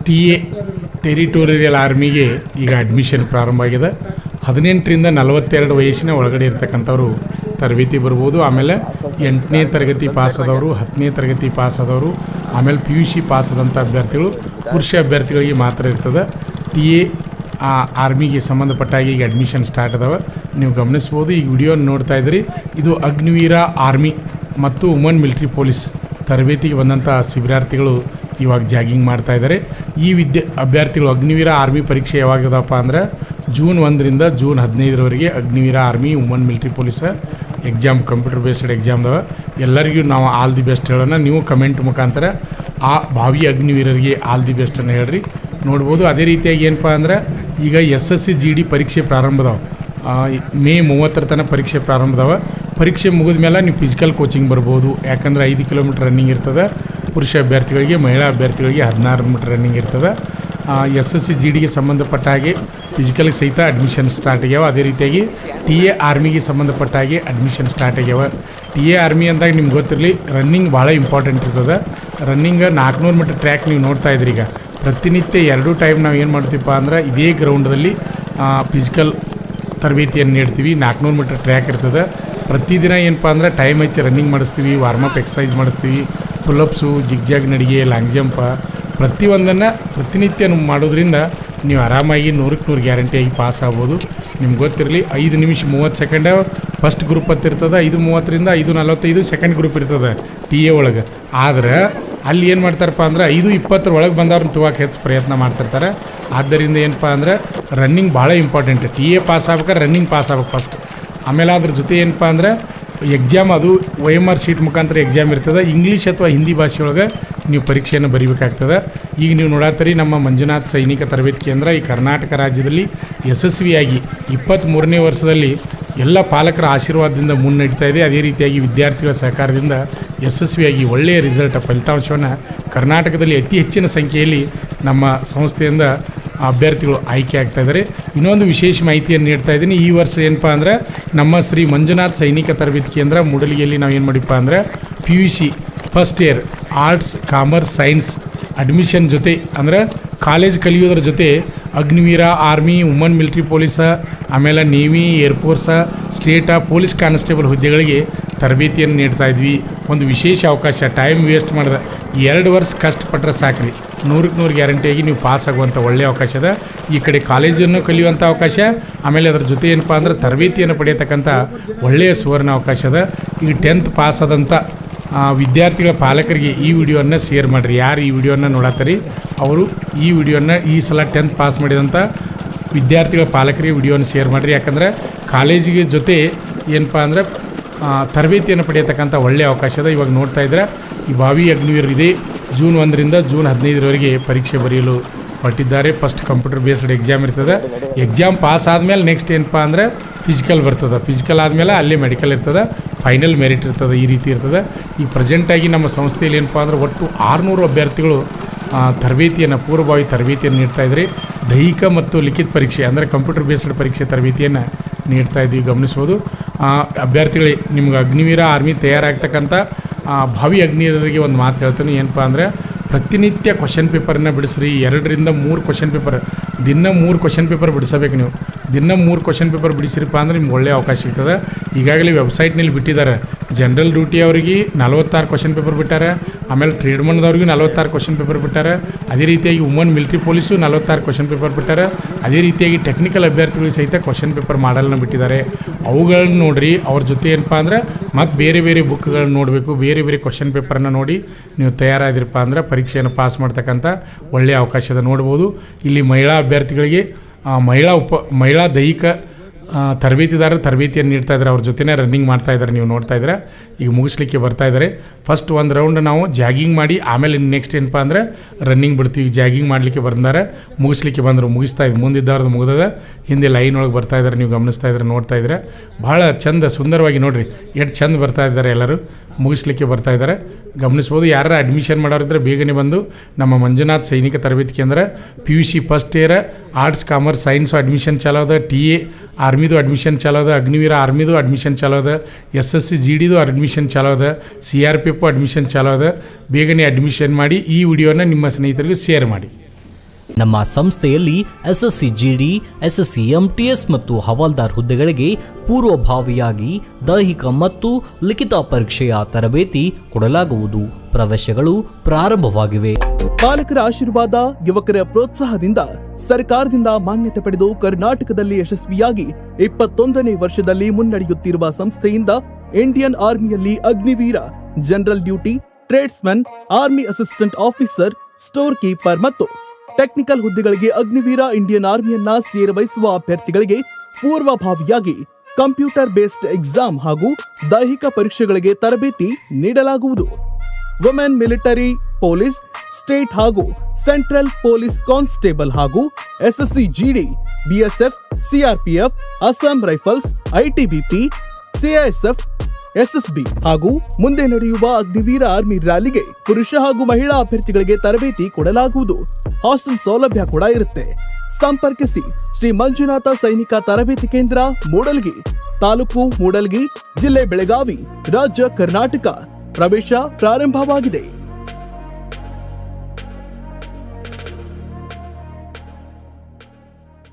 T A territorial ಆರ್ಮಿಗೆ ಈಗ admission ಪ್ರಾರಂಭ ಆಗಿದೆ. 18ರಿಂದ 42 ವಯಸ್ಸಿನ ಒಳಗಡೆ ಇರ್ತಕ್ಕಂಥವ್ರು ತರಬೇತಿ ಬರ್ಬೋದು. ಆಮೇಲೆ 8ನೇ ತರಗತಿ ಪಾಸಾದವರು, 10ನೇ ತರಗತಿ ಪಾಸಾದವರು, ಆಮೇಲೆ PUC ಪಾಸಾದಂಥ ಅಭ್ಯರ್ಥಿಗಳು, ಪುರುಷ ಅಭ್ಯರ್ಥಿಗಳಿಗೆ ಮಾತ್ರ ಇರ್ತದೆ. ಟಿ ಎ ಆರ್ಮಿಗೆ ಸಂಬಂಧಪಟ್ಟಾಗಿ ಈಗ ಅಡ್ಮಿಷನ್ ಸ್ಟಾರ್ಟ್ ಅದಾವೆ. ನೀವು ಗಮನಿಸ್ಬೋದು. ಈ ವಿಡಿಯೋ ನೋಡ್ತಾ ಇದ್ರಿ. ಇದು ಅಗ್ನಿವೀರ ಆರ್ಮಿ ಮತ್ತು ವುಮನ್ ಮಿಲಿಟ್ರಿ ಪೊಲೀಸ್ ತರಬೇತಿಗೆ ಬಂದಂಥ ಶಿಬಿರಾರ್ಥಿಗಳು ಇವಾಗ ಜಾಗಿಂಗ್ ಮಾಡ್ತಾ ಇದ್ದಾರೆ. ಈ ಅಭ್ಯರ್ಥಿಗಳು ಅಗ್ನಿವೀರ ಆರ್ಮಿ ಪರೀಕ್ಷೆ ಯಾವಾಗದಪ್ಪ ಅಂದ್ರೆ ಜೂನ್ 1ರಿಂದ ಜೂನ್ 15ರವರೆಗೆ Agniveer army woman military police exam, computer based ಎಕ್ಸಾಮ್ದವ. ಎಲ್ಲರಿಗೂ ನಾವು ಆಲ್ ದಿ ಬೆಸ್ಟ್ ಹೇಳೋಣ. ನೀವು ಕಮೆಂಟ್ ಮುಖಾಂತರ ಆ ಭಾವಿ ಅಗ್ನಿವೀರರಿಗೆ ಆಲ್ ದಿ ಬೆಸ್ಟನ್ನು ಹೇಳ್ರಿ. ನೋಡ್ಬೋದು. ಅದೇ ರೀತಿಯಾಗಿ ಏನಪ್ಪ ಅಂದ್ರೆ ಈಗ SSC GD ಪರೀಕ್ಷೆ ಪ್ರಾರಂಭದವ. ಮೇ 30 ತನಕ ಪರೀಕ್ಷೆ ಪ್ರಾರಂಭದವ. ಪರೀಕ್ಷೆ ಮುಗಿದ ಮೇಲೆ ನೀವು ಫಿಸಿಕಲ್ ಕೋಚಿಂಗ್ ಬರ್ಬೋದು. ಯಾಕಂದರೆ 5 ಕಿಲೋಮೀಟ್ರ್ ರನ್ನಿಂಗ್ ಇರ್ತದೆ ಪುರುಷ ಅಭ್ಯರ್ಥಿಗಳಿಗೆ, ಮಹಿಳಾ ಅಭ್ಯರ್ಥಿಗಳಿಗೆ 16 ಮೀಟ್ರ್ ರನ್ನಿಂಗ್ ಇರ್ತದೆ. SSC GDಗೆ ಸಂಬಂಧಪಟ್ಟ ಹಾಗೆ ಫಿಸಿಕಲ್ಗೆ ಸಹಿತ ಅಡ್ಮಿಷನ್ ಸ್ಟಾರ್ಟ್ ಆಗ್ಯಾವ. ಅದೇ ರೀತಿಯಾಗಿ ಟಿ ಎ ಆರ್ಮಿಗೆ ಸಂಬಂಧಪಟ್ಟ ಹಾಗೆ ಅಡ್ಮಿಷನ್ ಸ್ಟಾರ್ಟ್ ಆಗ್ಯಾವ. ಟಿ ಎ ಆರ್ಮಿ ಅಂದಾಗ ನಿಮ್ಗೆ ಗೊತ್ತಿರಲಿ, ರನ್ನಿಂಗ್ ಭಾಳ ಇಂಪಾರ್ಟೆಂಟ್ ಇರ್ತದೆ. ರನ್ನಿಂಗ್ 400 ಮೀಟ್ರ್ ಟ್ರ್ಯಾಕ್ ನೀವು ನೋಡ್ತಾ ಇದ್ರಿ. ಈಗ ಪ್ರತಿನಿತ್ಯ 2 ಟೈಮ್ ನಾವು ಏನು ಮಾಡ್ತೀವಪ್ಪ ಅಂದ್ರೆ ಇದೇ ಗ್ರೌಂಡಲ್ಲಿ ಫಿಸಿಕಲ್ ತರಬೇತಿಯನ್ನು ನೀಡ್ತೀವಿ. 400 ಮೀಟ್ರ್ ಟ್ರ್ಯಾಕ್ ಇರ್ತದೆ. ಪ್ರತಿದಿನ ಏನಪ್ಪ ಅಂದ್ರೆ ಟೈಮ್ ಹಚ್ಚಿ ರನ್ನಿಂಗ್ ಮಾಡಿಸ್ತೀವಿ, ವಾರ್ಮಪ್ ಎಕ್ಸಸೈಸ್ ಮಾಡಿಸ್ತೀವಿ, ಪುಲ್ಅಪ್ಸು, ಜಿಗ್ಜಾಗ್ ನಡಿಗೆ, ಲಾಂಗ್ ಜಂಪ, ಪ್ರತಿಯೊಂದನ್ನು ಪ್ರತಿನಿತ್ಯ ಮಾಡೋದ್ರಿಂದ ನೀವು ಆರಾಮಾಗಿ 100ಕ್ಕೆ 100 ಗ್ಯಾರಂಟಿಯಾಗಿ ಪಾಸ್ ಆಗ್ಬೋದು. ನಿಮ್ಗೆ ಗೊತ್ತಿರಲಿ. 5 ನಿಮಿಷ 30 ಸೆಕೆಂಡ ಫಸ್ಟ್ ಗ್ರೂಪ್ ಹತ್ತಿರ್ತದೆ. 5:30ರಿಂದ 5:45 ಸೆಕೆಂಡ್ ಗ್ರೂಪ್ ಇರ್ತದೆ ಟಿ ಎ ಒಳಗೆ. ಆದ್ರೆ ಅಲ್ಲಿ ಏನು ಮಾಡ್ತಾರಪ್ಪ ಅಂದ್ರೆ 5:20 ಒಳಗೆ ಬಂದವ್ರನ್ನ ತುವಾಕ್ಕೆ ಹೆಚ್ಚು ಪ್ರಯತ್ನ ಮಾಡ್ತಿರ್ತಾರೆ. ಆದ್ದರಿಂದ ಏನಪ್ಪ ಅಂದ್ರೆ ರನ್ನಿಂಗ್ ಭಾಳ ಇಂಪಾರ್ಟೆಂಟ್. ಟಿ ಎ ಪಾಸ್ ಆಗ್ಬೇಕಾದ್ರೆ ರನ್ನಿಂಗ್ ಪಾಸ್ ಆಗ್ಬೇಕು ಫಸ್ಟ್. ಆಮೇಲೆ ಅದ್ರ ಜೊತೆ ಏನಪ್ಪ ಅಂದ್ರೆ ಎಕ್ಸಾಮ್, ಅದು OMR ಶೀಟ್ ಮುಖಾಂತರ ಎಕ್ಸಾಮ್ ಇರ್ತದೆ. ಇಂಗ್ಲೀಷ್ ಅಥವಾ ಹಿಂದಿ ಭಾಷೆಯೊಳಗೆ ನೀವು ಪರೀಕ್ಷೆಯನ್ನು ಬರೀಬೇಕಾಗ್ತದೆ. ಈಗ ನೀವು ನೋಡತ್ತೀರಿ, ನಮ್ಮ ಮಂಜುನಾಥ್ ಸೈನಿಕ ತರಬೇತಿ ಕೇಂದ್ರ ಈ ಕರ್ನಾಟಕ ರಾಜ್ಯದಲ್ಲಿ ಯಶಸ್ವಿಯಾಗಿ 23ನೇ ವರ್ಷದಲ್ಲಿ ಎಲ್ಲ ಪಾಲಕರ ಆಶೀರ್ವಾದದಿಂದ ಮುನ್ನಡೀತಾ ಇದೆ. ಅದೇ ರೀತಿಯಾಗಿ ವಿದ್ಯಾರ್ಥಿಗಳ ಸಹಕಾರದಿಂದ ಯಶಸ್ವಿಯಾಗಿ ಒಳ್ಳೆಯ ರಿಸಲ್ಟ್, ಫಲಿತಾಂಶವನ್ನು ಕರ್ನಾಟಕದಲ್ಲಿ ಅತಿ ಹೆಚ್ಚಿನ ಸಂಖ್ಯೆಯಲ್ಲಿ ನಮ್ಮ ಸಂಸ್ಥೆಯಿಂದ ಅಭ್ಯರ್ಥಿಗಳು ಆಯ್ಕೆ ಆಗ್ತಾಯಿದ್ದಾರೆ. ಇನ್ನೊಂದು ವಿಶೇಷ ಮಾಹಿತಿಯನ್ನು ನೀಡ್ತಾ ಇದ್ದೀನಿ. ಈ ವರ್ಷ ಏನಪ್ಪ ಅಂದ್ರೆ ನಮ್ಮ ಶ್ರೀ ಮಂಜುನಾಥ್ ಸೈನಿಕ ತರಬೇತಿ ಕೇಂದ್ರ ಮೂಡಲಿಗೆಯಲ್ಲಿ ನಾವು ಏನು ಮಾಡಿಪ್ಪ ಅಂದರೆ PUC first year arts, commerce, science admission ಜೊತೆ ಅಂದರೆ ಕಾಲೇಜ್ ಕಲಿಯೋದ್ರ ಜೊತೆ ಅಗ್ನಿವೀರ ಆರ್ಮಿ, ವುಮನ್ ಮಿಲಿಟ್ರಿ ಪೊಲೀಸ, ಆಮೇಲೆ ನೇವಿ, ಏರ್ಫೋರ್ಸ, ಸ್ಟೇಟ ಪೊಲೀಸ್ ಕಾನ್ಸ್ಟೇಬಲ್ ಹುದ್ದೆಗಳಿಗೆ ತರಬೇತಿಯನ್ನು ನೀಡ್ತಾ ಇದ್ವಿ. ಒಂದು ವಿಶೇಷ ಅವಕಾಶ. ಟೈಮ್ ವೇಸ್ಟ್ ಮಾಡಿದೆ 2 ವರ್ಷ ಕಷ್ಟಪಟ್ಟರೆ ಸಾಕ್ರಿ, 100ಕ್ಕೆ 100 ಗ್ಯಾರಂಟಿಯಾಗಿ ನೀವು ಪಾಸ್ ಆಗುವಂಥ ಒಳ್ಳೆಯ ಅವಕಾಶ ಅದ. ಈ ಕಡೆ ಕಾಲೇಜನ್ನು ಕಲಿಯುವಂಥ ಅವಕಾಶ, ಆಮೇಲೆ ಅದರ ಜೊತೆ ಏನಪ್ಪ ಅಂದ್ರೆ ತರಬೇತಿಯನ್ನು ಪಡೆಯತಕ್ಕಂಥ ಒಳ್ಳೆಯ ಸುವರ್ಣ ಅವಕಾಶ ಅದ. ಈಗ 10th ಪಾಸ್ ಆದಂಥ ವಿದ್ಯಾರ್ಥಿಗಳ ಪಾಲಕರಿಗೆ ಈ ವಿಡಿಯೋನ ಶೇರ್ ಮಾಡಿರಿ. ಯಾರು ಈ ವಿಡಿಯೋನ ನೋಡತ್ತೀರಿ ಅವರು ಈ ವಿಡಿಯೋನ ಈ ಸಲ 10th ಪಾಸ್ ಮಾಡಿದಂಥ ವಿದ್ಯಾರ್ಥಿಗಳ ಪಾಲಕರಿಗೆ ವಿಡಿಯೋನ ಶೇರ್ ಮಾಡಿರಿ. ಯಾಕಂದರೆ ಕಾಲೇಜಿಗೆ ಜೊತೆ ಏನಪ್ಪ ಅಂದರೆ ತರಬೇತಿಯನ್ನು ಪಡೆಯತಕ್ಕಂಥ ಒಳ್ಳೆಯ ಅವಕಾಶ ಅದ. ಇವಾಗ ನೋಡ್ತಾ ಇದ್ರೆ ಈ ಭಾವಿ ಅಗ್ನಿವೀರರು ಇದೆ ಜೂನ್ 1ರಿಂದ ಜೂನ್ 15ರವರೆಗೆ ಪರೀಕ್ಷೆ ಬರೆಯಲು ಹೊರಟಿದ್ದಾರೆ. ಫಸ್ಟ್ ಕಂಪ್ಯೂಟರ್ ಬೇಸ್ಡ್ ಎಕ್ಸಾಮ್ ಇರ್ತದೆ. ಎಕ್ಸಾಮ್ ಪಾಸ್ ಆದಮೇಲೆ ನೆಕ್ಸ್ಟ್ ಏನಪ್ಪ ಅಂದರೆ ಫಿಸಿಕಲ್ ಬರ್ತದೆ. ಫಿಸಿಕಲ್ ಆದಮೇಲೆ ಅಲ್ಲೇ ಮೆಡಿಕಲ್ ಇರ್ತದೆ, ಫೈನಲ್ ಮೆರಿಟ್ ಇರ್ತದೆ. ಈ ರೀತಿ ಇರ್ತದೆ. ಈಗ ಪ್ರೆಸೆಂಟಾಗಿ ನಮ್ಮ ಸಂಸ್ಥೆಯಲ್ಲಿ ಏನಪ್ಪ ಅಂದರೆ ಒಟ್ಟು 600 ಅಭ್ಯರ್ಥಿಗಳು ತರಬೇತಿಯನ್ನು, ಪೂರ್ವಭಾವಿ ತರಬೇತಿಯನ್ನು ನೀಡ್ತಾ ಇದ್ರಿ. ದೈಹಿಕ ಮತ್ತು ಲಿಖಿತ ಪರೀಕ್ಷೆ ಅಂದರೆ ಕಂಪ್ಯೂಟರ್ ಬೇಸ್ಡ್ ಪರೀಕ್ಷೆ ತರಬೇತಿಯನ್ನು ನೀಡ್ತಾ ಇದ್ದೀವಿ. ಗಮನಿಸ್ಬೋದು. ಅಭ್ಯರ್ಥಿಗಳೇ, ನಿಮ್ಗೆ ಅಗ್ನಿವೀರ ಆರ್ಮಿ ತಯಾರಾಗ್ತಕ್ಕಂಥ ಭಾವಿ ಅಗ್ನಿವೀರರಿಗೆ ಒಂದು ಮಾತು ಹೇಳ್ತೀನಿ. ಏನಪ್ಪ ಅಂದರೆ ಪ್ರತಿನಿತ್ಯ ಕ್ವಶನ್ ಪೇಪರನ್ನ ಬಿಡಿಸ್ರಿ. 2ರಿಂದ 3 ಕ್ವಶನ್ ಪೇಪರ್, ದಿನ 3 ಕ್ವಶನ್ ಪೇಪರ್ ಬಿಡಿಸಬೇಕು. ನೀವು ದಿನ 3 ಕ್ವಶನ್ ಪೇಪರ್ ಬಿಡಿಸಿರಪ್ಪ ಅಂದರೆ ನಿಮ್ಗೆ ಒಳ್ಳೆಯ ಅವಕಾಶ ಸಿಗ್ತದೆ. ಈಗಾಗಲೇ ವೆಬ್ಸೈಟ್ನಲ್ಲಿ ಬಿಟ್ಟಿದ್ದಾರೆ. ಜನರಲ್ ಡ್ಯೂಟಿ ಅವರಿಗೆ 46 ಕ್ವಶನ್ ಪೇಪರ್ ಬಿಟ್ಟಾರೆ. ಆಮೇಲೆ ಟ್ರೇಡ್ಮನ್ದವ್ರಿಗೂ 46 ಕ್ವಶನ್ ಪೇಪರ್ ಬಿಟ್ಟಾರೆ. ಅದೇ ರೀತಿಯಾಗಿ woman military police 46 question paper ಬಿಟ್ಟಾರೆ. ಅದೇ ರೀತಿಯಾಗಿ ಟೆಕ್ನಿಕಲ್ ಅಭ್ಯರ್ಥಿಗಳಿಗೆ ಸಹಿತ ಕ್ವಶನ್ ಪೇಪರ್ ಮಾಡಲ್ನ ಬಿಟ್ಟಿದ್ದಾರೆ. ಅವುಗಳನ್ನ ನೋಡಿರಿ. ಅವ್ರ ಜೊತೆ ಏನಪ್ಪ ಅಂದರೆ ಮತ್ತು ಬೇರೆ ಬೇರೆ ಬುಕ್ಗಳನ್ನ ನೋಡಬೇಕು. ಬೇರೆ ಬೇರೆ ಕ್ವಶನ್ ಪೇಪರನ್ನು ನೋಡಿ ನೀವು ತಯಾರಾದಿರಪ್ಪ ಅಂದರೆ ಪರೀಕ್ಷೆಯನ್ನು ಪಾಸ್ ಮಾಡ್ತಕ್ಕಂಥ ಒಳ್ಳೆಯ ಅವಕಾಶದ ನೋಡ್ಬೋದು. ಇಲ್ಲಿ ಮಹಿಳಾ ಅಭ್ಯರ್ಥಿಗಳಿಗೆ ಮಹಿಳಾ ದೈಹಿಕ ತರಬೇತಿದಾರರು ತರಬೇತಿಯನ್ನು ನೀಡ್ತಾ ಇದ್ದಾರೆ. ಅವ್ರ ಜೊತೆನೇ ರನ್ನಿಂಗ್ ಮಾಡ್ತಾ ಇದ್ದಾರೆ. ನೀವು ನೋಡ್ತಾ ಇದ್ದಾರೆ. ಈಗ ಮುಗಿಸ್ಲಿಕ್ಕೆ ಬರ್ತಾ ಇದ್ದಾರೆ. ಫಸ್ಟ್ ಒಂದು ರೌಂಡ್ ನಾವು ಜಾಗಿಂಗ್ ಮಾಡಿ ಆಮೇಲೆ ನೆಕ್ಸ್ಟ್ ಏನಪ್ಪ ಅಂದರೆ ರನ್ನಿಂಗ್ ಬಿಡ್ತೀವಿ. ಜಾಗಿಂಗ್ ಮಾಡಲಿಕ್ಕೆ ಬಂದಾರೆ, ಮುಗಿಸ್ಲಿಕ್ಕೆ ಬಂದರು, ಮುಗಿಸ್ತಾ ಇದ್ದು ಮುಂದಿದ್ದವ್ರದ್ದು ಮುಗಿದದ, ಹಿಂದೆ ಲೈನ್ ಒಳಗೆ ಬರ್ತಾ ಇದ್ದಾರೆ. ನೀವು ಗಮನಿಸ್ತಾ ಇದ್ದಾರೆ, ನೋಡ್ತಾ ಇದ್ದಾರೆ. ಭಾಳ ಚಂದ ಸುಂದರವಾಗಿ ನೋಡಿರಿ ಎಷ್ಟು ಚಂದ ಬರ್ತಾ ಇದ್ದಾರೆ. ಎಲ್ಲರೂ ಮುಗಿಸ್ಲಿಕ್ಕೆ ಬರ್ತಾ ಇದ್ದಾರೆ. ಗಮನಿಸ್ಬೋದು. ಯಾರು ಅಡ್ಮಿಷನ್ ಮಾಡೋರಿದ್ರೆ ಬೇಗನೆ ಬಂದು ನಮ್ಮ ಮಂಜುನಾಥ್ ಸೈನಿಕ ತರಬೇತಿ ಕೇಂದ್ರ PUC first year arts, commerce, science admission ಚಾಲೋ ಅದ. TA ಆರ್ಮಿದು ಅಡ್ಮಿಷನ್ ಚಾಲೋ ಅದ. ಅಗ್ನಿವೀರ ಆರ್ಮಿದು ಅಡ್ಮಿಷನ್ ಚಾಲೋ ಅದ. SSC GDದು ಅಡ್ಮಿಷನ್ ಚಾಲೋ ಅದ. CRPF ಅಡ್ಮಿಷನ್ ಚಾಲೋ ಅದ. ಬೇಗನೆ ಅಡ್ಮಿಷನ್ ಮಾಡಿ ಈ ವಿಡಿಯೋನ ನಿಮ್ಮ ಸ್ನೇಹಿತರಿಗೂ ಶೇರ್ ಮಾಡಿ. ನಮ್ಮ ಸಂಸ್ಥೆಯಲ್ಲಿ ಎಸ್ಎಸ್ಸಿ ಜಿಡಿ, ಎಸ್ಎಸ್ಸಿ ಎಂಟಿಎಸ್ ಮತ್ತು ಹವಾಲ್ದಾರ್ ಹುದ್ದೆಗಳಿಗೆ ಪೂರ್ವಭಾವಿಯಾಗಿ ದೈಹಿಕ ಮತ್ತು ಲಿಖಿತ ಪರೀಕ್ಷೆಯ ತರಬೇತಿ ಕೊಡಲಾಗುವುದು. ಪ್ರವೇಶಗಳು ಪ್ರಾರಂಭವಾಗಿವೆ. ಪಾಲಕರ ಆಶೀರ್ವಾದ, ಯುವಕರ ಪ್ರೋತ್ಸಾಹದಿಂದ ಸರ್ಕಾರದಿಂದ ಮಾನ್ಯತೆ ಪಡೆದು ಕರ್ನಾಟಕದಲ್ಲಿ ಯಶಸ್ವಿಯಾಗಿ 21ನೇ ವರ್ಷದಲ್ಲಿ ಮುನ್ನಡೆಯುತ್ತಿರುವ ಸಂಸ್ಥೆಯಿಂದ ಇಂಡಿಯನ್ ಆರ್ಮಿಯಲ್ಲಿ Agniveer, general duty, tradesman, army assistant officer, store keeper ಮತ್ತು ಟೆಕ್ನಿಕಲ್ ಹುದ್ದೆಗಳಿಗೆ ಅಗ್ನಿವೀರ ಇಂಡಿಯನ್ ಆರ್ಮಿಯನ್ನ ಸೇರಬಯಸುವ ಅಭ್ಯರ್ಥಿಗಳಿಗೆ ಪೂರ್ವಭಾವಿಯಾಗಿ ಕಂಪ್ಯೂಟರ್ ಬೇಸ್ಡ್ ಎಕ್ಸಾಮ್ ಹಾಗೂ ದೈಹಿಕ ಪರೀಕ್ಷೆಗಳಿಗೆ ತರಬೇತಿ ನೀಡಲಾಗುವುದು. ವುಮೆನ್ ಮಿಲಿಟರಿ, ಪೊಲೀಸ್, ಸ್ಟೇಟ್ ಹಾಗೂ ಸೆಂಟ್ರಲ್ ಪೊಲೀಸ್ ಕಾನ್ಸ್ಟೇಬಲ್ ಹಾಗೂ SSC GD, BSF, CRPF, Assam rifles, ITBP, CISF, SSB ಹಾಗೂ ಮುಂದೆ ನಡೆಯುವ ಅಗ್ನಿವೀರ ಆರ್ಮಿ ರ್ಯಾಲಿಗೆ ಪುರುಷ ಹಾಗೂ ಮಹಿಳಾ ಅಭ್ಯರ್ಥಿಗಳಿಗೆ ತರಬೇತಿ ಕೊಡಲಾಗುವುದು. ಹಾಸ್ಟೆಲ್ ಸೌಲಭ್ಯ ಕೂಡ ಇರುತ್ತೆ. ಸಂಪರ್ಕಿಸಿ ಶ್ರೀ ಮಂಜುನಾಥ ಸೈನಿಕ ತರಬೇತಿ ಕೇಂದ್ರ, ಮೂಡಲ್ಗಿ, ತಾಲೂಕು ಮೂಡಲ್ಗಿ, ಜಿಲ್ಲೆ ಬೆಳಗಾವಿ, ರಾಜ್ಯ ಕರ್ನಾಟಕ. ಪ್ರವೇಶ ಪ್ರಾರಂಭವಾಗಿದೆ.